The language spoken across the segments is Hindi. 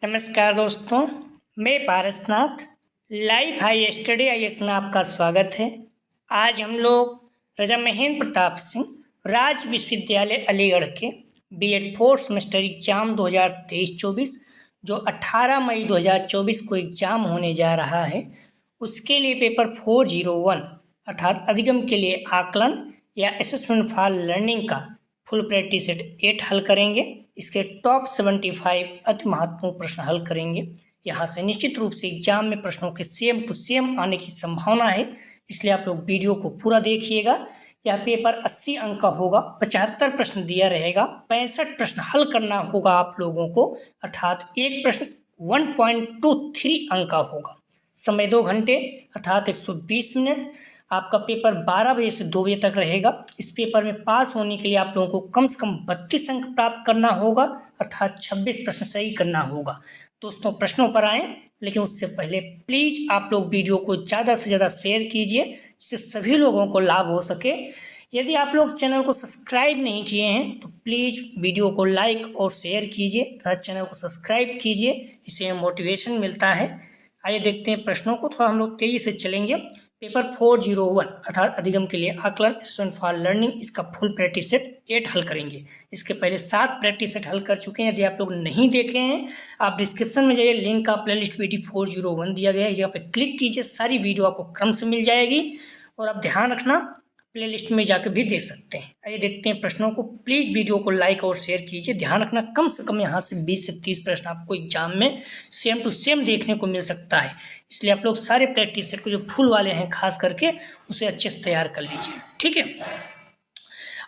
नमस्कार दोस्तों, मैं Parasnath live high study IAS में आपका स्वागत है। आज हम लोग राजा महेंद्र प्रताप सिंह राज विश्वविद्यालय अलीगढ़ के बीएड फोर्थ सेमेस्टर एग्जाम 2023-24 जो 18 मई 2024 को एग्जाम होने जा रहा है, उसके लिए पेपर 401 अर्थात अधिगम के लिए आकलन या असेसमेंट फॉर लर्निंग का फुल प्रैक्टिस सेट 8 हल करेंगे। इसके टॉप 75 अति महत्वपूर्ण प्रश्न हल करेंगे। यहाँ से निश्चित रूप से एग्जाम में प्रश्नों के सेम टू सेम आने की संभावना है, इसलिए आप लोग वीडियो को पूरा देखिएगा। यह पेपर 80 अंक का होगा, 75 प्रश्न दिया रहेगा, 65 प्रश्न हल करना होगा आप लोगों को, अर्थात एक प्रश्न 1.23 अंक का होगा। समय 2 घंटे अर्थात 120 मिनट। आपका पेपर 12 बजे से 2 बजे तक रहेगा। इस पेपर में पास होने के लिए आप लोगों को कम से कम 32 अंक प्राप्त करना होगा, अर्थात 26 प्रश्न सही करना होगा। दोस्तों, प्रश्नों पर आएँ, लेकिन उससे पहले प्लीज़ आप लोग वीडियो को ज़्यादा से ज़्यादा शेयर कीजिए, जिससे सभी लोगों को लाभ हो सके। यदि आप लोग चैनल को सब्सक्राइब नहीं किए हैं तो प्लीज़ वीडियो को लाइक और शेयर कीजिए तथा चैनल को सब्सक्राइब कीजिए, इससे मोटिवेशन मिलता है। आइए देखते हैं प्रश्नों को, थोड़ा हम लोग तेज़ी से चलेंगे। पेपर 401 अर्थात अधिगम के लिए आकलन असेसमेंट फॉर लर्निंग, इसका फुल प्रैक्टिस सेट 8 हल करेंगे। इसके पहले 7 प्रैक्टिस सेट हल कर चुके हैं। यदि आप लोग नहीं देखे हैं, आप डिस्क्रिप्शन में जाइए, लिंक का प्लेलिस्ट वीडियो 401 दिया गया है, इस जगह पर क्लिक कीजिए, सारी वीडियो आपको क्रम से मिल जाएगी। और आप ध्यान रखना, प्लेलिस्ट में जाकर भी देख सकते हैं। आइए देखते हैं प्रश्नों को। प्लीज़ वीडियो को लाइक और शेयर कीजिए। ध्यान रखना, कम से कम यहाँ से 20 से 30 प्रश्न आपको एग्जाम में सेम टू सेम देखने को मिल सकता है, इसलिए आप लोग सारे प्रैक्टिस सेट को जो फुल वाले हैं खास करके उसे अच्छे से तैयार कर लीजिए, ठीक है।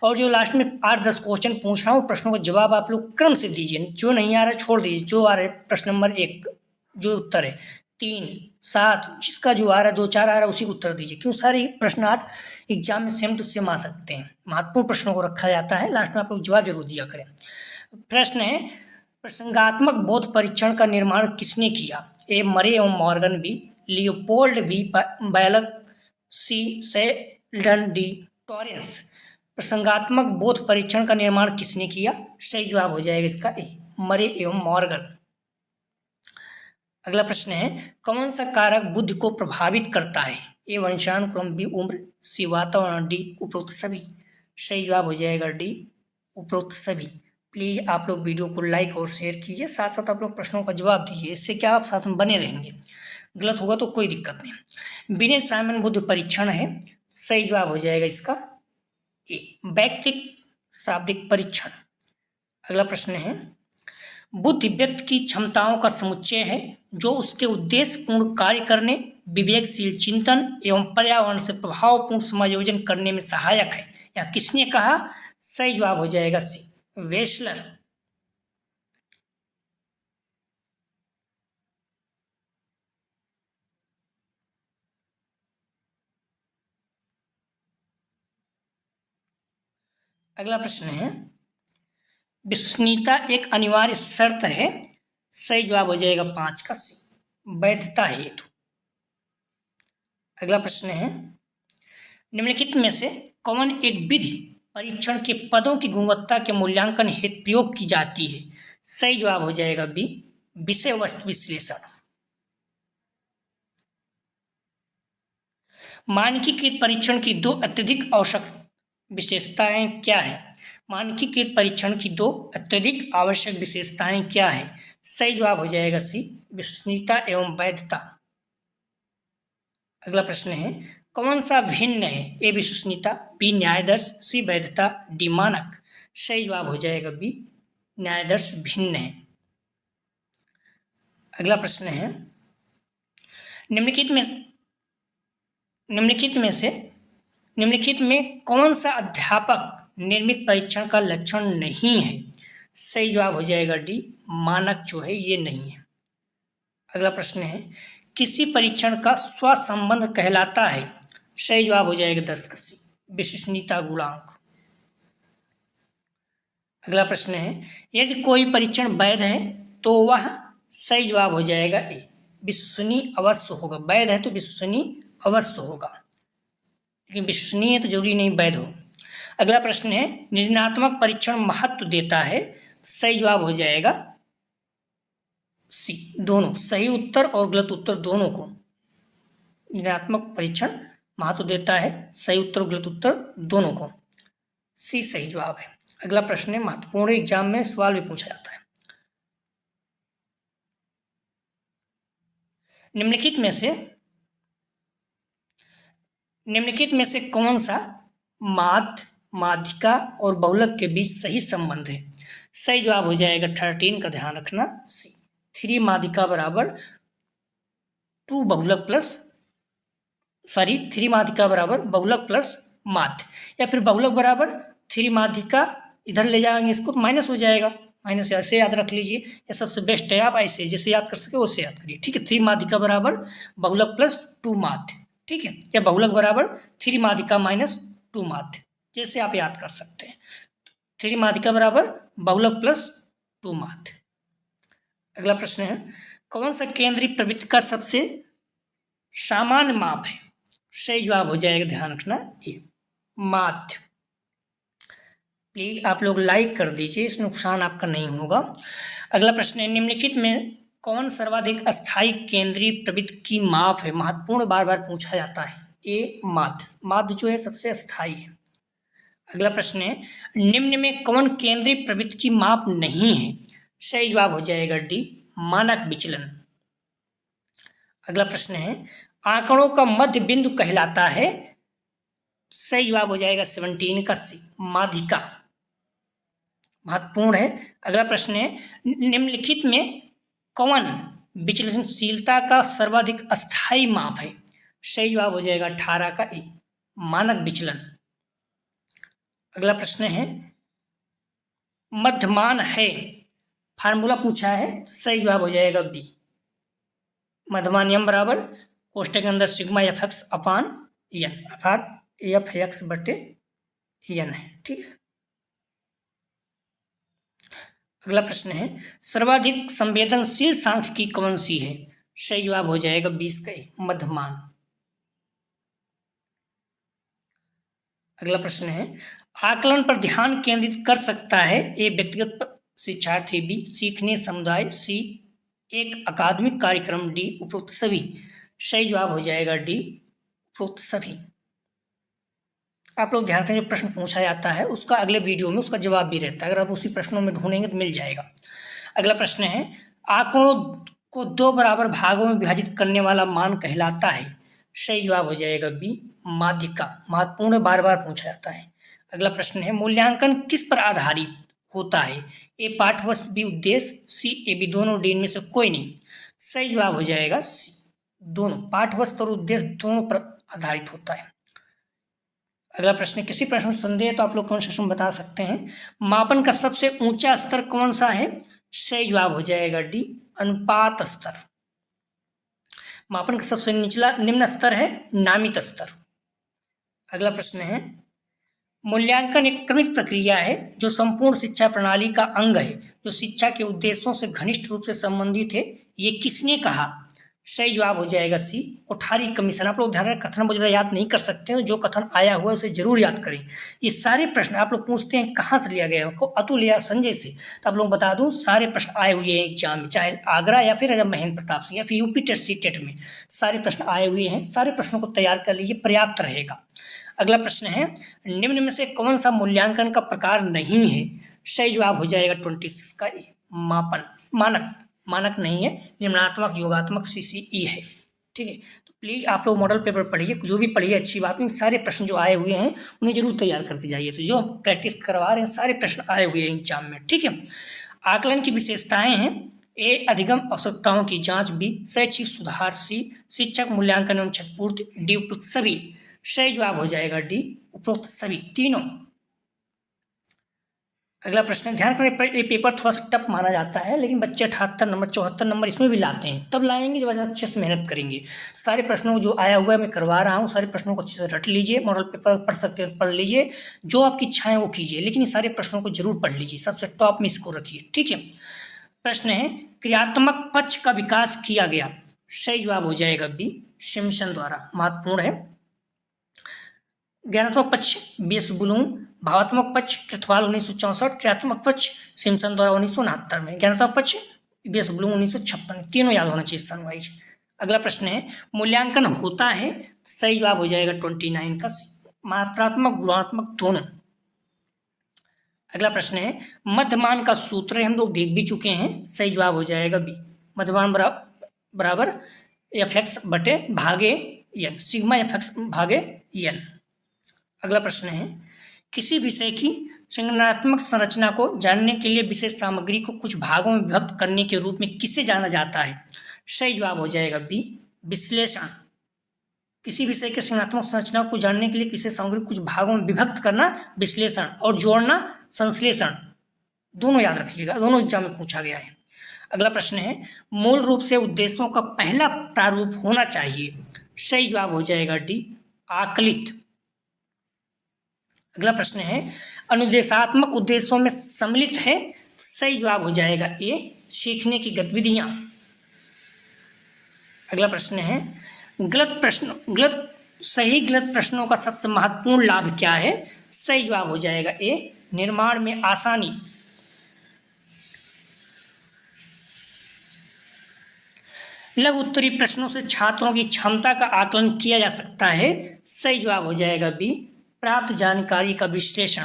और जो लास्ट में 8-10 क्वेश्चन पूछ रहा हूँ, प्रश्नों का जवाब आप लोग क्रम से दीजिए, जो नहीं आ रहा है छोड़ दीजिए। जो आ रहा है प्रश्न नंबर 1 जो उत्तर है, 3, 7, जिसका जो आ रहा है 2, 4 आ रहा है उसी को उत्तर दीजिए, क्यों सारे प्रश्न 8 एग्जाम में सेम टू सेम आ सकते हैं। महत्वपूर्ण प्रश्नों को रखा जाता है, लास्ट में आप लोग जवाब जरूर दिया करें। प्रश्न है, प्रसंगात्मक बोध परीक्षण का निर्माण किसने किया? ए मरे एवं मॉर्गन, बी लियोपोल्ड, बी बैलक, सी सेल्डन, डी टॉरेंस। प्रसंगात्मक बोध परीक्षण का निर्माण किसने किया? सही जवाब हो जाएगा इसका ए, मरे एवं मॉर्गन। अगला प्रश्न है, कौन सा कारक बुद्धि को प्रभावित करता है? ए वंशानुक्रम, बी उम्र, सी वातावरण, डी उपरोक्त सभी। सही जवाब हो जाएगा डी उपरोक्त सभी। प्लीज़ आप लोग वीडियो को लाइक और शेयर कीजिए, साथ साथ आप लोग प्रश्नों का जवाब दीजिए, इससे क्या आप साथ में बने रहेंगे। गलत होगा तो कोई दिक्कत नहीं। बिने साइमन बुद्धि परीक्षण है, सही जवाब हो जाएगा इसका ए, वैयक्तिक शाब्दिक परीक्षण। अगला प्रश्न है, बुद्धि व्यक्ति की क्षमताओं का समुच्चय है जो उसके उद्देश्यपूर्ण कार्य करने, विवेकशील चिंतन एवं पर्यावरण से प्रभावपूर्ण समायोजन करने में सहायक है। यह किसने कहा? सही जवाब हो जाएगा सी, वेस्लर। अगला प्रश्न है, विश्वसनीयता एक अनिवार्य शर्त है। सही जवाब हो जाएगा 5 का सी, वैधता हेतु। अगला प्रश्न है, निम्नलिखित में से कौन एक विधि परीक्षण के पदों की गुणवत्ता के मूल्यांकन हेतु प्रयोग की जाती है? सही जवाब हो जाएगा बी, विषय वस्तु विश्लेषण। मानकीकृत परीक्षण की 2 अत्यधिक आवश्यक विशेषताएं क्या है? मानकीकृत परीक्षण की 2 अत्यधिक आवश्यक विशेषताएं क्या है? सही जवाब हो जाएगा सी, विश्वसनीयता एवं वैधता। अगला प्रश्न है, कौन सा भिन्न है? ए विश्वसनीयता, बी न्यायदर्श, सी वैधता, डी मानक। सही जवाब हो जाएगा बी, न्यायदर्श भिन्न है। अगला प्रश्न है, निम्नलिखित में कौन सा अध्यापक निर्मित परीक्षण का लक्षण नहीं है? सही जवाब हो जाएगा डी, मानक जो है ये नहीं है। अगला प्रश्न है, किसी परीक्षण का स्वसंबंध कहलाता है? सही जवाब हो जाएगा 10 का सी, विश्वसनीयता गुणांक। अगला प्रश्न है, यदि कोई परीक्षण वैध है तो वह, सही जवाब हो जाएगा ए, विश्वसनीय अवश्य होगा। वैध है तो विश्वसनीय अवश्य होगा, लेकिन विश्वसनीय तो जरूरी नहीं वैध हो। अगला प्रश्न है, निर्णयात्मक परीक्षण महत्व देता है? सही जवाब हो जाएगा सी, दोनों सही उत्तर और गलत उत्तर दोनों को ऋणात्मक परीक्षण महत्व देता है, सही उत्तर और गलत उत्तर दोनों को। सी सही जवाब है। अगला प्रश्न है, महत्वपूर्ण एग्जाम में सवाल भी पूछा जाता है। निम्नलिखित में से कौन सा माध्य, माध्यिका और बहुलक के बीच सही संबंध है? सही जवाब हो जाएगा 13 का ध्यान रखना, सी। 3 माध्यिका बराबर 2 बहुलक प्लस 3 माध्यिका बराबर बहुलक प्लस माध्य, या फिर बहुलक बराबर 3 माध्यिका, इधर ले जाएंगे इसको तो माइनस हो जाएगा, माइनस ऐसे याद रख लीजिए, ये सबसे बेस्ट है। आप ऐसे जैसे याद कर सके वैसे याद करिए, ठीक है। 3 माध्यिका बराबर बहुलक प्लस 2 माध्य, ठीक है, या बहुलक बराबर 3 माध्यिका माइनस 2 माध्य, जैसे आप याद कर सकते हैं। 3 माध्यिका बराबर बहुलक प्लस 2 माध्य। अगला प्रश्न है, कौन सा केंद्रीय प्रवृत्ति का सबसे सामान्य माप है? सही जवाब हो जाएगा, ध्यान रखना, ये माध्य। प्लीज आप लोग लाइक कर दीजिए, इस नुकसान आपका नहीं होगा। अगला प्रश्न है, निम्नलिखित में कौन सर्वाधिक अस्थायी केंद्रीय प्रवृत्ति की माप है? महत्वपूर्ण, बार बार पूछा जाता है। ए माध्य, माध्य जो है सबसे अस्थायी है। अगला प्रश्न है, निम्न में कौन केंद्रीय प्रवृत्ति की माप नहीं है? सही जवाब हो जाएगा डी, मानक विचलन। अगला प्रश्न है, आंकड़ों का मध्य बिंदु कहलाता है? सही जवाब हो जाएगा 17 का सी, माध्यिका। महत्वपूर्ण है। अगला प्रश्न है, निम्नलिखित में कौन विचलनशीलता का सर्वाधिक अस्थायी माप है? सही जवाब हो जाएगा 18 का ए, मानक विचलन। अगला प्रश्न है, मध्यमान है, फार्मूला पूछा है, सही जवाब हो जाएगा बी, मध्यमान यम बराबर कोष्टक के अंदर सिग्मा एफ एक्स अपान एन, अर्थात एफ एक्स बटे एन है, ठीक है। अगला प्रश्न है, सर्वाधिक संवेदनशील सांख्यिकी कौन सी है? सही जवाब हो जाएगा 20 का ए, मध्यमान। अगला प्रश्न है, आकलन पर ध्यान केंद्रित कर सकता है? ए व्यक्तिगत शिक्षार्थी, बी सीखने समुदाय, सी एक अकादमिक कार्यक्रम, डी उपरोक्त सभी। सही जवाब हो जाएगा डी, उपरोक्त सभी। आप लोग ध्यान करें, जो प्रश्न पूछा जाता है उसका अगले वीडियो में उसका जवाब भी रहता है, अगर आप उसी प्रश्नों में ढूंढेंगे तो मिल जाएगा। अगला प्रश्न है, आंकड़ों को 2 बराबर भागों में विभाजित करने वाला मान कहलाता है? सही जवाब हो जाएगा बी, माध्यिका। महत्वपूर्ण, बार बार पूछा जाता है। अगला प्रश्न है, मूल्यांकन किस पर आधारित होता है? ए पाठ्यवस्तु, बी उद्देश्य, सी ए बी दोनों, डी इनमें से कोई नहीं। सही जवाब हो जाएगा सी, दोनों, पाठ्यवस्तु और उद्देश्य दोनों पर आधारित होता है। अगला प्रश्न, किसी प्रश्न में संदेह तो आप लोग कमेंट सेक्शन में बता सकते हैं। मापन का सबसे ऊंचा स्तर कौन सा है? सही जवाब हो जाएगा डी, अनुपात स्तर। मापन का सबसे निचला निम्न स्तर है नामित स्तर। अगला प्रश्न है, मूल्यांकन एक क्रमिक प्रक्रिया है जो संपूर्ण शिक्षा प्रणाली का अंग है, जो शिक्षा के उद्देश्यों से घनिष्ठ रूप से संबंधित है, ये किसने कहा? सही जवाब हो जाएगा सी, कोठारी कमीशन। आप लोग ध्यान रखें, कथन बहुत ज़्यादा याद नहीं कर सकते हैं, जो कथन आया हुआ है उसे जरूर याद करें। ये सारे प्रश्न आप लोग पूछते हैं कहाँ से लिया गया है, अतुल या संजय से, तो आप लोग बता दूं सारे प्रश्न आए हुए हैं एग्जाम में, चाहे आगरा या फिर राजा महेंद्र प्रताप सिंह या फिर यूपी टेट सी टेट में सारे प्रश्न आए हुए हैं। सारे प्रश्नों को तैयार कर लीजिए, पर्याप्त रहेगा। अगला प्रश्न है, निम्न में से कौन सा मूल्यांकन का प्रकार नहीं है? सही जवाब हो जाएगा 26 का ए, मापन। मानक, मानक नहीं है, निम्नात्मक योगात्मक CCE है, ठीक है। तो प्लीज़ आप लोग मॉडल पेपर पढ़िए, जो भी पढ़िए अच्छी बात नहीं, सारे प्रश्न जो आए हुए हैं उन्हें जरूर तैयार करके जाइए। तो जो प्रैक्टिस करवा रहे हैं सारे प्रश्न आए हुए हैं एग्जाम में, ठीक है। आकलन की विशेषताएं हैं, ए अधिगम आवश्यकताओं की जांच, बी शैक्षिक सुधार, सी शिक्षक मूल्यांकन एवं क्षतिपूर्ति, डी उपरोक्त सभी। सही जवाब हो जाएगा डी, उपरोक्त सभी, तीनों। अगला प्रश्न, ध्यान करें, ये पेपर थोड़ा सा टफ माना जाता है, लेकिन बच्चे 78 नंबर 74 नंबर इसमें भी लाते हैं, तब लाएंगे जब अच्छे से मेहनत करेंगे। सारे प्रश्नों को जो आया हुआ है मैं करवा रहा हूँ, सारे प्रश्नों को अच्छे से रट लीजिए, मॉडल पेपर पढ़ सकते हैं पढ़ लीजिए, जो आपकी इच्छा है वो कीजिए, लेकिन ये सारे प्रश्नों को जरूर पढ़ लीजिए, सबसे टॉप में इसको रखिए, ठीक है। प्रश्न है, क्रियात्मक पक्ष का विकास किया गया? सही जवाब हो जाएगा बी, सिम्पसन द्वारा। महत्वपूर्ण है। ज्ञानात्मक पक्ष बीएस ब्लूम, भावात्मक पक्ष पृथ्वाल 1964, क्रियात्मक पक्ष सिम्पसन द्वारा 1969 में। ज्ञानात्मक पक्ष ईबीएस ब्लूम 1956, तीनों याद होना चाहिए सन वाइज। अगला प्रश्न है मूल्यांकन होता है, सही जवाब हो जाएगा 29 का मात्रात्मक गुणात्मक दोनों। अगला प्रश्न है मध्यमान का सूत्र हम लोग देख भी चुके हैं, सही जवाब हो जाएगा बी, मध्यमान बराबर एफ एक्स बटे भागे एन, सिग्मा एफ एक्स भागे एन। अगला प्रश्न है किसी विषय की संगणनात्मक संरचना को जानने के लिए विषय सामग्री को कुछ भागों में विभक्त करने के रूप में किसे जाना जाता है, सही जवाब हो जाएगा बी, विश्लेषण। किसी विषय के संगणनात्मक संरचना को जानने के लिए किसी सामग्री को कुछ भागों में विभक्त करना विश्लेषण, और जोड़ना संश्लेषण, दोनों याद रखिएगा, दोनों एग्जाम में पूछा गया है। अगला प्रश्न है मूल रूप से उद्देश्यों का पहला प्रारूप होना चाहिए, सही जवाब हो जाएगा डी, आकलित। अगला प्रश्न है अनुदेशात्मक उद्देश्यों में सम्मिलित है, सही जवाब हो जाएगा ए, सीखने की गतिविधियां। अगला प्रश्न है सही गलत प्रश्नों का सबसे महत्वपूर्ण लाभ क्या है, सही जवाब हो जाएगा ए, निर्माण में आसानी। लघु उत्तरीय प्रश्नों से छात्रों की क्षमता का आकलन किया जा सकता है, सही जवाब हो जाएगा बी, प्राप्त जानकारी का विश्लेषण।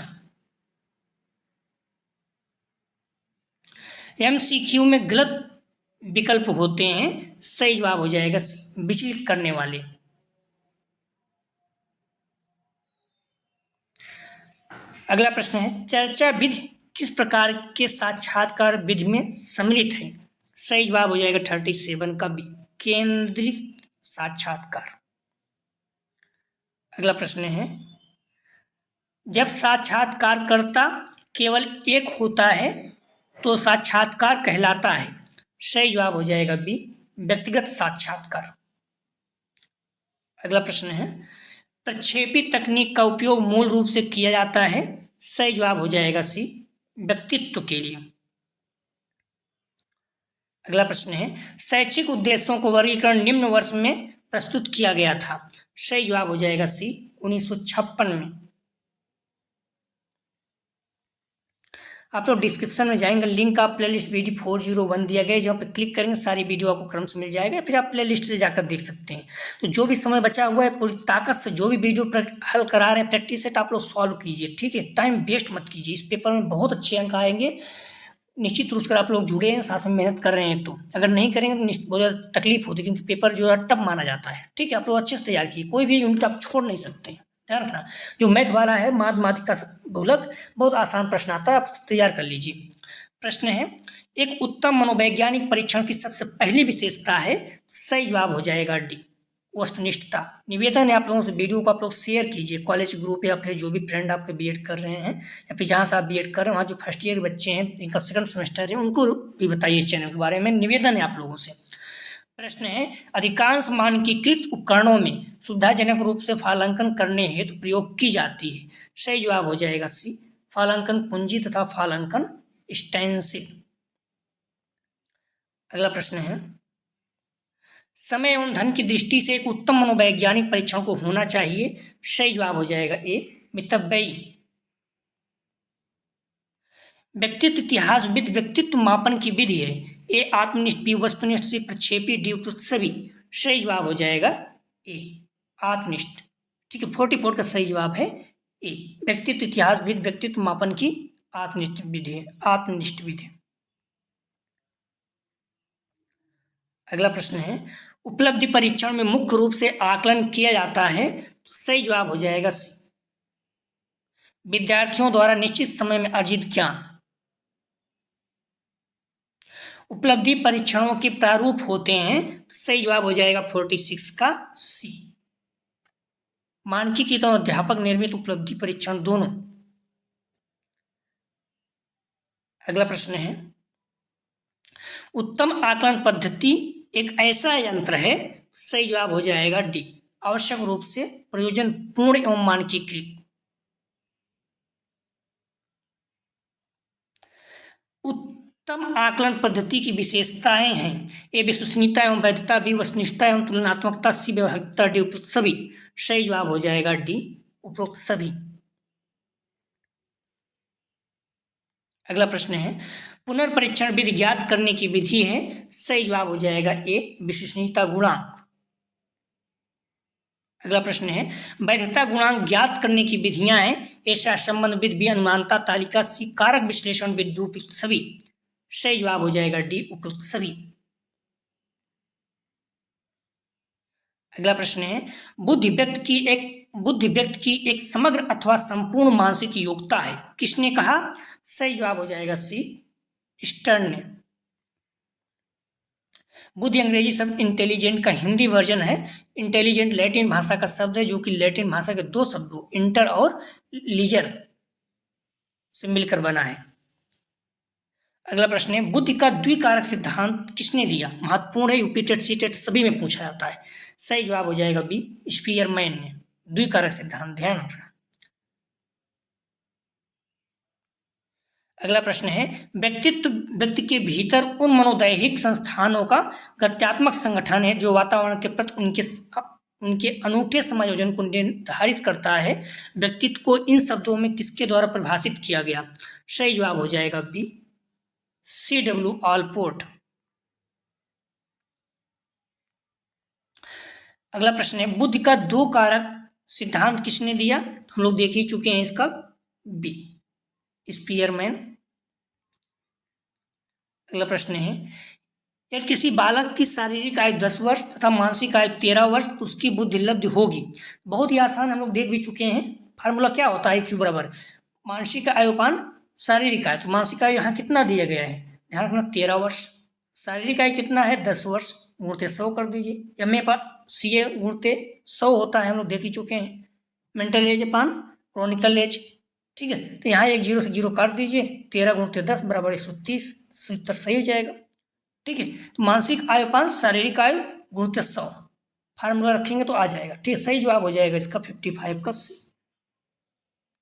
एमसीक्यू में गलत विकल्प होते हैं, सही जवाब हो जाएगा विचलित करने वाले। अगला प्रश्न है चर्चा विधि किस प्रकार के साक्षात्कार विधि में सम्मिलित है, सही जवाब हो जाएगा 37 का बी, केंद्रित साक्षात्कार। अगला प्रश्न है जब साक्षात्कारकर्ता केवल एक होता है तो साक्षात्कार कहलाता है, सही जवाब हो जाएगा बी, व्यक्तिगत साक्षात्कार। अगला प्रश्न है प्रक्षेपी तकनीक का उपयोग मूल रूप से किया जाता है, सही जवाब हो जाएगा सी, व्यक्तित्व के लिए। अगला प्रश्न है शैक्षिक उद्देश्यों को वर्गीकरण निम्न वर्ष में प्रस्तुत किया गया था, सही जवाब हो जाएगा सी, 1956 में। आप लोग डिस्क्रिप्शन में जाएंगे, लिंक आप प्लेलिस्ट वीडियो 401 दिया गया है, जहाँ पे क्लिक करेंगे सारी वीडियो आपको क्रम से मिल जाएगा, फिर आप प्लेलिस्ट से जाकर देख सकते हैं। तो जो भी समय बचा हुआ है पूरी ताकत से जो भी वीडियो हल करा रहे हैं प्रैक्टिस सेट आप लोग सॉल्व कीजिए, ठीक है, टाइम वेस्ट मत कीजिए, इस पेपर में बहुत अच्छे अंक आएंगे निश्चित रूप से। आप लोग जुड़े हैं साथ में मेहनत कर रहे हैं, तो अगर नहीं करेंगे तो बहुत ज़्यादा तकलीफ होती है, क्योंकि पेपर जो है टफ माना जाता है, ठीक है। आप लोग अच्छे से तैयार कीजिए, कोई भी यूनिट आप छोड़ नहीं सकते हैं, ध्यान रखना। जो मैथ वाला है माध्यमिक का बहुलक बहुत आसान प्रश्न आता है, आप तैयार कर लीजिए। प्रश्न है एक उत्तम मनोवैज्ञानिक परीक्षण की सबसे पहली विशेषता है, सही जवाब हो जाएगा डी, वस्तुनिष्ठता। निवेदन है आप लोगों से वीडियो को आप लोग शेयर कीजिए, कॉलेज ग्रुप या फिर जो भी फ्रेंड आपके बीएड कर रहे हैं या फिर जहाँ से आप बीएड कर रहे हैं वहाँ जो फर्स्ट ईयर बच्चे हैं, इनका सेकंड सेमेस्टर है, उनको भी बताइए इस चैनल के बारे में, निवेदन है आप लोगों से। प्रश्न है अधिकांश मानकीकृत उपकरणों में सुविधाजनक रूप से फालांकन करने हेतु प्रयोग की जाती है, सही जवाब हो जाएगा सी, फालांकन कुंजी तथा फालांकन स्टेंसिल। अगला प्रश्न है समय एवं धन की दृष्टि से एक उत्तम मनोवैज्ञानिक परीक्षण को होना चाहिए, सही जवाब हो जाएगा ए, मितव्ययी। व्यक्तित्व इतिहासविद व्यक्तित्व मापन की विधि है, ए आत्मनिष्ठ, बी वस्तुनिष्ठ, सी प्रक्षेपी, डी उपयुक्त सभी, सही जवाब हो जाएगा ए, आत्मनिष्ठ, ठीक है। 44 का सही जवाब है ए, व्यक्तित्व इतिहासविद व्यक्तित्व मापन की आत्मनिष्ठ विधि है, आत्मनिष्ठ विधि। अगला प्रश्न है उपलब्धि परीक्षण में मुख्य रूप से आकलन किया जाता है, तो सही जवाब हो जाएगा सी, विद्यार्थियों द्वारा निश्चित समय में अर्जित ज्ञान। उपलब्धि परीक्षणों के प्रारूप होते हैं, तो सही जवाब हो जाएगा 46 का सी, मानकीकृत और अध्यापक निर्मित उपलब्धि परीक्षण दोनों। अगला प्रश्न है उत्तम आकलन पद्धति एक ऐसा यंत्र है, सही जवाब हो जाएगा डी, आवश्यक रूप से प्रयोजन पूर्ण एवं मानकीकृत। उत्तम आकलन पद्धति की विशेषताएं हैं, ए विश्वसनीयता एवं वैधता, बी वस्तुनिष्ठता एवं तुलनात्मकता, सी व्यवहारिकता, डी उपरोक्त सभी, सही जवाब हो जाएगा डी, उपरोक्त सभी। अगला प्रश्न है पुनर्परीक्षण विधि ज्ञात करने की विधि है। सही जवाब हो जाएगा ए, विश्वसनीयता गुणांक। अगला प्रश्न है, वैधता गुणांक ज्ञात करने की विधियां हैं। ए, सहसंबंध विधि, बी, अनुमानता तालिका, सी, कारक विश्लेषण विधि, उपयुक्त सभी। सही जवाब हो जाएगा डी, उपयुक्त सभी। अगला प्रश्न है, बुद्धि व्यक्ति की एक समग्र अथवा संपूर्ण मानसिक योग्यता है। किसने कहा? सही जवाब हो जाएगा सी, स्टर्न ने। बुद्धि अंग्रेजी शब्द इंटेलिजेंट का हिंदी वर्जन है। इंटेलिजेंट लैटिन भाषा का शब्द है, जो कि लैटिन भाषा के दो शब्दों इंटर और लीजर से मिलकर बना है। अगला प्रश्न है, बुद्धि का द्विकारक सिद्धांत किसने दिया? महत्वपूर्ण है, यूपी टेट, सी टेट सभी में पूछा जाता है। सही जवाब हो जाएगा बी, स्पीयरमैन ने। द्विकारक सिद्धांत, ध्यान रखना। अगला प्रश्न है, व्यक्ति के भीतर उन मनोदैहिक संस्थानों का गत्यात्मक संगठन है जो वातावरण के प्रति उनके अनूठे समायोजन को निर्धारित करता है। व्यक्तित्व को इन शब्दों में किसके द्वारा परिभाषित किया गया? सही जवाब हो जाएगा बी, C.W. ऑलपोर्ट। अगला प्रश्न है, बुद्धि का दो कारक सिद्धांत किसने दिया? हम लोग देख ही चुके हैं इसका, बी, स्पीयरमैन। अगला प्रश्न है, यदि किसी बालक की शारीरिक आयु 10 वर्ष तथा मानसिक आयु 13 वर्ष तो उसकी बुद्धि लब्ध होगी। बहुत ही आसान, हम लोग देख भी चुके हैं। फार्मूला क्या होता है? क्यू बराबर मानसिक आयुपान शारीरिक आयु। तो मानसिक आयु यहाँ कितना दिया गया है? ध्यान रखना, 13 वर्ष। शारीरिक आयु कितना है? 10 वर्ष। गुणते 100 कर दीजिए। एम ए पर सी ए गुणते 100 होता है, हम लोग देख ही चुके हैं। मेंटल एज अपान क्रॉनिकल एज, ठीक है। तो यहाँ एक 0 से 0 काट दीजिए। 13 गुणते 10 बराबर 130। उत्तर सही हो जाएगा, ठीक है। तो मानसिक आयु पान शारीरिक आयु गुणित 100 फार्मूला रखेंगे तो आ जाएगा, ठीक है। सही जवाब हो जाएगा इसका 55 का सी,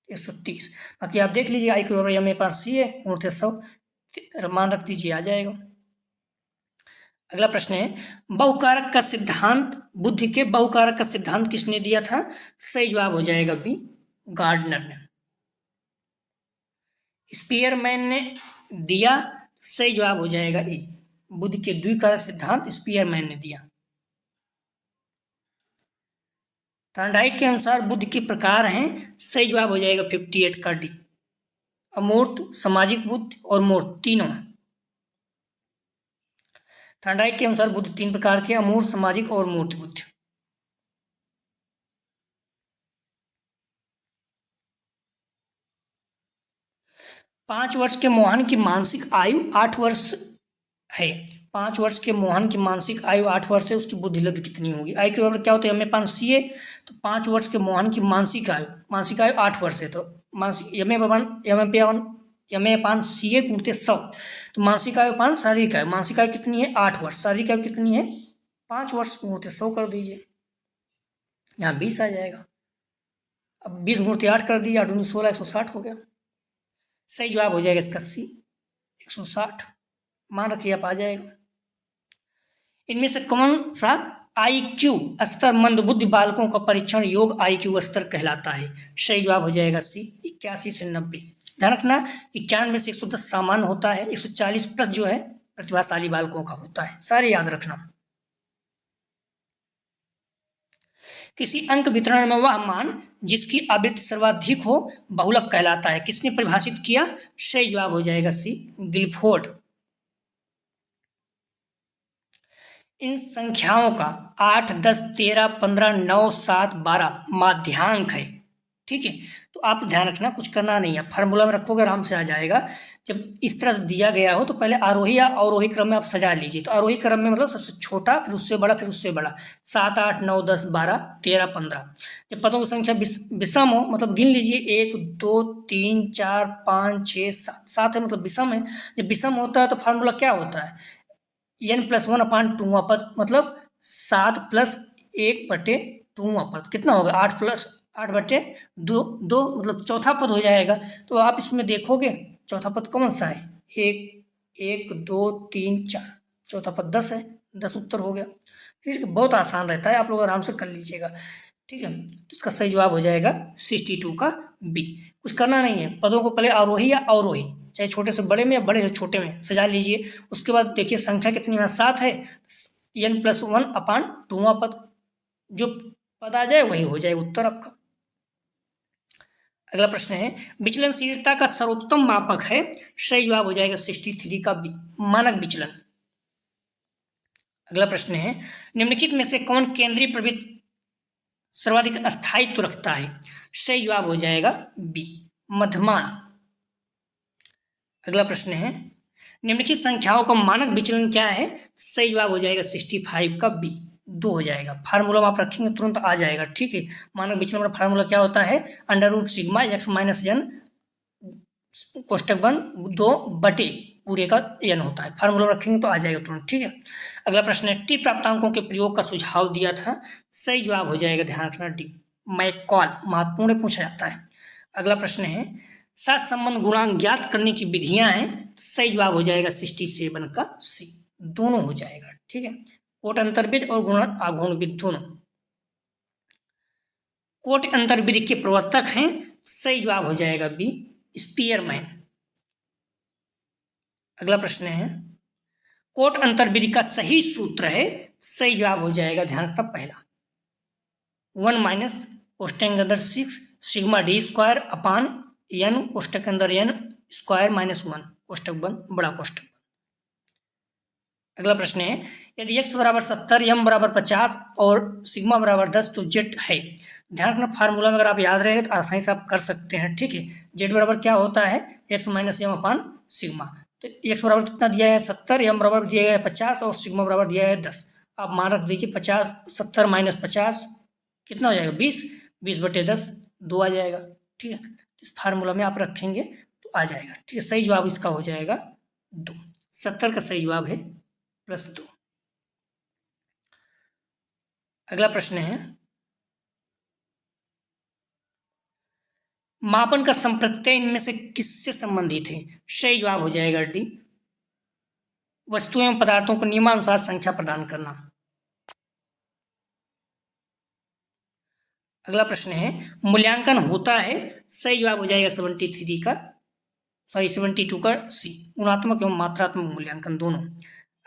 130। बाकी आप देख लीजिए, आई के बराबर मेरे पास सी है, गुणित 100 मान रख दीजिए, आ जाएगा। अगला प्रश्न है, बहुकारक का सिद्धांत, बुद्धि के बहुकारक का सिद्धांत किसने दिया था? सही जवाब हो जाएगा बी, गार्डनर ने। स्पीयरमैन ने दिया, सही जवाब हो जाएगा ए, बुद्धि के द्विकारक सिद्धांत स्पीयरमैन ने दिया। थॉर्नडाइक के अनुसार बुद्धि के प्रकार हैं। सही जवाब हो जाएगा 58 का डी, अमूर्त, सामाजिक बुद्धि और मूर्त, तीनों है। थॉर्नडाइक के अनुसार बुद्धि 3 प्रकार के, अमूर्त, सामाजिक और मूर्त बुद्धि। पांच वर्ष के मोहन की मानसिक आयु 8 वर्ष है। 5 वर्ष के मोहन की मानसिक आयु 8 वर्ष है, उसकी बुद्धि लब्धि कितनी होगी? आई के बराबर क्या होता है? एम ए पान सी ए। तो 5 वर्ष के मोहन की मानसिक आयु 8 वर्ष है, तो मानसिक एम ए पान सी ए गुणित 100। तो मानसिक आयु पान शारीरिक आयु, मानसिक आयु कितनी है? 8 वर्ष। शारीरिक आयु कितनी है? 5 वर्ष। गुणित 100 कर दीजिए, यहाँ 20 आ जाएगा। अब 20 गुणित 8 कर दीजिए, 8 दूनी 16, 160 हो गया। सही जवाब हो जाएगा इसका सी, 160 मान रखिए, आप आ जाएगा। इनमें से कौन सा IQ स्तर मंदबुद्धि बालकों का परीक्षण योग IQ स्तर कहलाता है? सही जवाब हो जाएगा सी, 81 से 90। ध्यान रखना, 91 से 110 सामान्य होता है, 140 प्लस जो है प्रतिभाशाली बालकों का होता है, सारे याद रखना। किसी अंक वितरण में वह मान जिसकी आवृत्ति सर्वाधिक हो बहुलक कहलाता है। किसने परिभाषित किया? सही जवाब हो जाएगा सी, गिलफोर्ड। इन संख्याओं का 8, 10, 13, 15, 9, 7, 12 माध्यांक है, ठीक है। तो आप ध्यान रखना, कुछ करना नहीं है, फार्मूला में रखोगे आराम से आ जाएगा। जब इस तरह दिया गया हो तो पहले आरोही या अवरोही क्रम में आप सजा लीजिए। तो आरोही क्रम में मतलब सबसे छोटा, फिर उससे बड़ा, फिर उससे बड़ा, 7, 8, 9, 10, 12, 13, 15। जब पदों की संख्या विषम हो, मतलब गिन लीजिए 1, 2, 3, 4, 5, 6, 7, 7 है मतलब विषम है। जब विषम होता है तो फार्मूला क्या होता है? n+1 अपान 2वां पद, मतलब 7 + 1/2वां पद कितना होगा? 8/2 मतलब चौथा पद हो जाएगा। तो आप इसमें देखोगे चौथा पद कौन सा है? 1, 2, 3, 4, चौथा पद 10 है, 10 उत्तर हो गया। ठीक है, बहुत आसान रहता है, आप लोग आराम से कर लीजिएगा, ठीक है। तो इसका सही जवाब हो जाएगा 62 का बी। कुछ करना नहीं है, पदों को पहले आरोही या अवरोही चाहे छोटे से बड़े में या बड़े से छोटे में सजा लीजिए। उसके बाद देखिए संख्या कितनी है, 7 है, n+1/2वां पद, जो पद आ जाए वही हो जाएगा उत्तर आपका। अगला प्रश्न है विचलनशीलता का सर्वोत्तम मापक है, सही जवाब हो जाएगा 63 का बी, मानक विचलन। अगला प्रश्न है निम्नलिखित में से कौन केंद्रीय प्रवृत्त सर्वाधिक अस्थायित्व रखता है, सही जवाब हो जाएगा बी, मध्यमान। अगला प्रश्न है निम्नलिखित संख्याओं का मानक विचलन क्या है, सही जवाब हो जाएगा 65 का बी, 2 हो जाएगा। फार्मूला आप रखेंगे तुरंत आ जाएगा, ठीक है। मानक विचलन का फार्मूला क्या होता है, √σ(x-n) कोष्टक बंद 2 पूरे का n होता है। फार्मूला रखेंगे तो आ जाएगा तुरंत, ठीक है। अगला प्रश्न है टी प्राप्तांकों के प्रयोग का सुझाव दिया था, सही जवाब हो जाएगा, ध्यान रखना डी, मैकॉल, महत्वपूर्ण पूछा जाता है। अगला प्रश्न है सहसंबंध गुणांक ज्ञात करने की विधियां हैं, सही जवाब हो जाएगा 67 का सी, दोनों हो जाएगा, ठीक है। कोट अंतर्विद और गुणन आघूर्णविद दोनों। कोट अंतर्विद के प्रवर्तक हैं, सही जवाब हो जाएगा बी, स्पीयरमैन। अगला प्रश्न है कोट अंतर्विधि का सही सूत्र है, सही जवाब हो जाएगा, ध्यान रखना पहला, 1 - कोष्टक के अंदर 6 σd² कोष्टक के अंदर n² -1 कोष्टक बंद बड़ा कोष्टक। अगला प्रश्न है यदि x = 70, m = 50 और सिग्मा = 10 तो z है। ध्यान रखना फार्मूला में अगर आप याद रहे तो आसानी से आप कर सकते हैं, ठीक है। z बराबर क्या होता है, x - m/σ। तो x बराबर कितना दिया है 70, m बराबर दिया है 50 और सिग्मा बराबर दिया है 10। आप मान रख दीजिए 50, 70 - 50 कितना हो जाएगा 20, 20/10 2 आ जाएगा, ठीक है। इस फार्मूला में आप रखेंगे तो आ जाएगा, ठीक है। सही जवाब इसका हो जाएगा 2, 70 का सही जवाब है +2। अगला प्रश्न है मापन का संप्रत्यय इनमें से किससे संबंधित है, सही जवाब हो जाएगा डी, वस्तुओं एवं पदार्थों को नियमानुसार संख्या प्रदान करना। अगला प्रश्न है मूल्यांकन होता है, सही जवाब हो जाएगा 72 का सी, गुणात्मक एवं मात्रात्मक मूल्यांकन दोनों।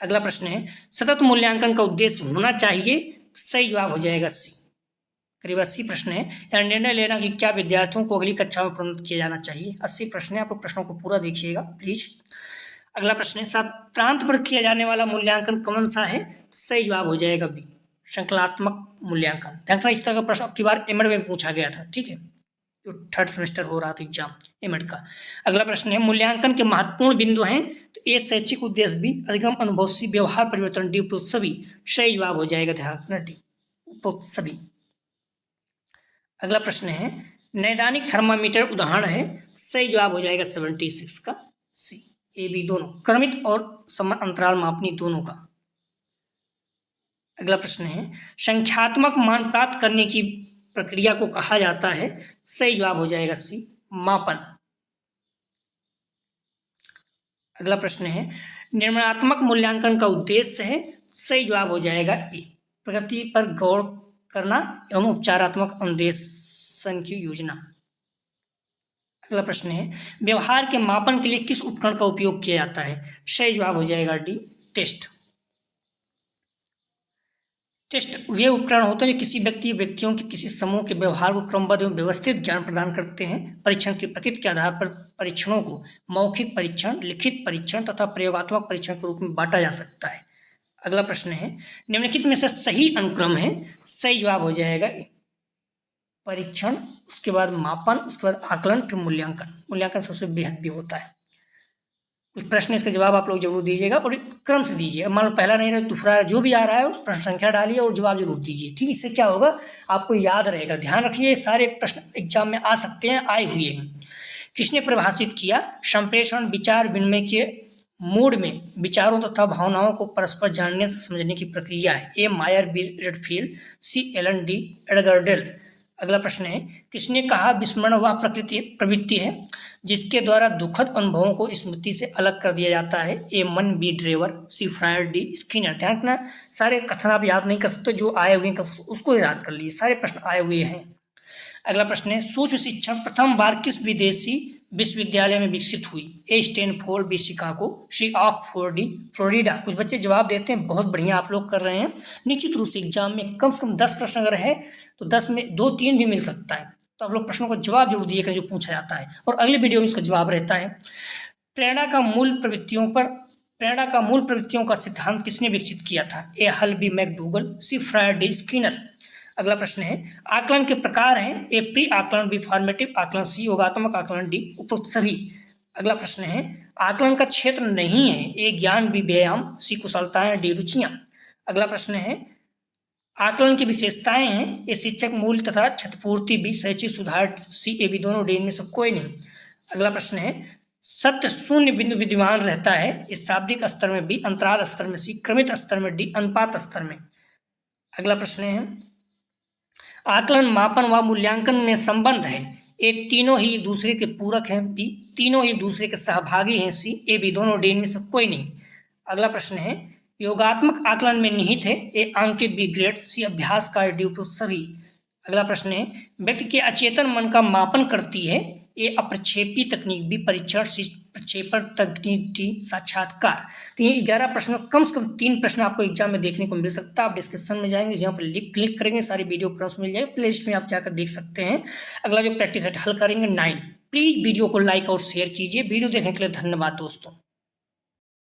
अगला प्रश्न है सतत मूल्यांकन का उद्देश्य होना चाहिए, सही जवाब हो जाएगा सी। करीब 80 प्रश्न है, या निर्णय लेना कि क्या विद्यार्थियों को अगली कक्षा में प्रोन्नत किया जाना चाहिए। 80 प्रश्न है, आप लोग प्रश्नों को पूरा देखिएगा प्लीज। अगला प्रश्न है सत्रांत पर किया जाने वाला मूल्यांकन कौन सा है, सही जवाब हो जाएगा बी, श्रृंखलात्मक मूल्यांकन। ध्यान रखना इस तरह का प्रश्न अब की बार एमएड में पूछा गया था, ठीक है, जो 3rd सेमेस्टर हो रहा था एग्जाम एमएड का। अगला प्रश्न है मूल्यांकन के महत्वपूर्ण बिंदु हैं, तो ए शैक्षिक उद्देश्य, बी अधिगम अनुभव, सी व्यवहार परिवर्तन, डी उपरोक्त सभी। सही जवाब हो जाएगा, ध्यान रखना डी उपरोक्त सभी। अगला प्रश्न है नैदानिक थर्मामीटर उदाहरण है, सही जवाब हो जाएगा 76 का सी, ए बी दोनों, क्रमित और समय अंतराल मापनी दोनों का। अगला प्रश्न है संख्यात्मक मान प्राप्त करने की प्रक्रिया को कहा जाता है, सही जवाब हो जाएगा सी, मापन। अगला प्रश्न है निर्णयात्मक मूल्यांकन का उद्देश्य है, सही जवाब हो जाएगा ए, प्रगति पर गौर करना एवं उपचारात्मक अनुदेशन की योजना। अगला प्रश्न है व्यवहार के मापन के लिए किस उपकरण का उपयोग किया जाता है, सही जवाब हो जाएगा डी, टेस्ट। टेस्ट वे उपकरण होते हैं जो किसी व्यक्तियों के किसी समूह के व्यवहार को क्रमबद्ध एवं व्यवस्थित ज्ञान प्रदान करते हैं। परीक्षण की प्रकृति के आधार पर परीक्षणों को मौखिक परीक्षण, लिखित परीक्षण तथा प्रयोगात्मक परीक्षण के रूप में बांटा जा सकता है। अगला प्रश्न है निम्नलिखित में से सही अनुक्रम है, सही जवाब हो जाएगा ए, परीक्षण, उसके बाद मापन, उसके बाद आकलन, फिर मूल्यांकन। मूल्यांकन सबसे बृहद भी होता है। कुछ प्रश्न इसका जवाब आप लोग जरूर दीजिएगा और क्रम से दीजिए, मान लो पहला नहीं रहा दूसरा जो भी आ रहा है उस प्रश्न संख्या डालिए और जवाब जरूर दीजिए, ठीक है। इससे क्या होगा आपको याद रहेगा। ध्यान रखिए सारे प्रश्न एग्जाम में आ सकते हैं, आए हुए हैं। किसने परिभाषित किया संप्रेषण विचार विनिमय के मूड में विचारों तथा भावनाओं को परस्पर जानने तथा समझने की प्रक्रिया है, ए मायर, बी रेडफील्ड, सी एलन, डी एडगर्डेल। अगला प्रश्न है किसने कहा विस्मरण वह प्रवृत्ति है जिसके द्वारा दुखद अनुभवों को स्मृति से अलग कर दिया जाता है, ए मन, बी ड्रेवर, सी फ्रायड, डी स्किनर। ध्यान रखना सारे कथन आप याद नहीं कर सकते, जो आए हुए हैं उसको याद कर लीजिए, सारे प्रश्न आए हुए हैं। अगला प्रश्न है, सूक्ष्म शिक्षा प्रथम बार किस विदेशी विश्वविद्यालय में विकसित हुई? ए स्टैनफोर्ड, बी शिकागो, सी ऑक्सफोर्ड, डी फ्लोरिडा। कुछ बच्चे जवाब देते हैं, बहुत बढ़िया आप लोग कर रहे हैं। निश्चित रूप से एग्जाम में कम से कम 10 प्रश्न अगर है तो 10 में 2-3 भी मिल सकता है, तो आप लोग प्रश्नों का जवाब जरूर दिएगा जो पूछा जाता है, और अगले वीडियो में इसका जवाब रहता है। प्रेरणा का मूल प्रवृत्तियों का सिद्धांत किसने विकसित किया था? ए हल, बी मैकडूगल, सी फ्रायड, डी स्किनर। अगला प्रश्न है, आकलन के प्रकार हैं? ए प्री आकलन, बी फॉर्मेटिव आकलन, सी योगात्मक आकलन, डी उपरोक्त सभी। अगला प्रश्न है, आकलन का क्षेत्र नहीं है? ए ज्ञान, बी व्यायाम, सी कुशलताएं, डी रुचियां। अगला प्रश्न है, आकलन की विशेषताएं हैं? ए शिक्षक मूल्य तथा क्षतिपूर्ति, बी शैक्षिक सुधार, सी ए बी दोनों, डी इनमें से कोई नहीं। अगला प्रश्न है, सत्य शून्य बिंदु विद्यमान रहता है? ए शाब्दिक स्तर में, बी अंतराल स्तर में, सी क्रमित स्तर में, डी अनुपात स्तर में। अगला प्रश्न है, आकलन, मापन व मूल्यांकन में संबंध है? ए तीनों ही एक दूसरे के पूरक हैं, बी तीनों ही एक दूसरे के सहभागी हैं, सी ए बी दोनों, डी इनमें से कोई नहीं। अगला प्रश्न है, योगात्मक आकलन में निहित है? ए अंकित, बी ग्रेड, सी अभ्यास का, डी उपरोक्त सभी। अगला प्रश्न है, व्यक्ति के अचेतन मन का मापन करती है? ए अप्रक्षेपी तकनीक, बी परीक्षण, सी प्रक्षेपण तकनीक, डी साक्षात्कार। तो ये 11 प्रश्नों, कम से कम 3 प्रश्न आपको एग्जाम में देखने को मिल सकता है। आप डिस्क्रिप्शन में जाएंगे, जहाँ पर क्लिक करेंगे सारी वीडियो प्रश्न मिल जाएगा, प्ले लिस्ट में आप जाकर देख सकते हैं। अगला जो प्रैक्टिस सेट हल करेंगे 9। प्लीज़ वीडियो को लाइक और शेयर कीजिए। वीडियो देखने के लिए धन्यवाद दोस्तों।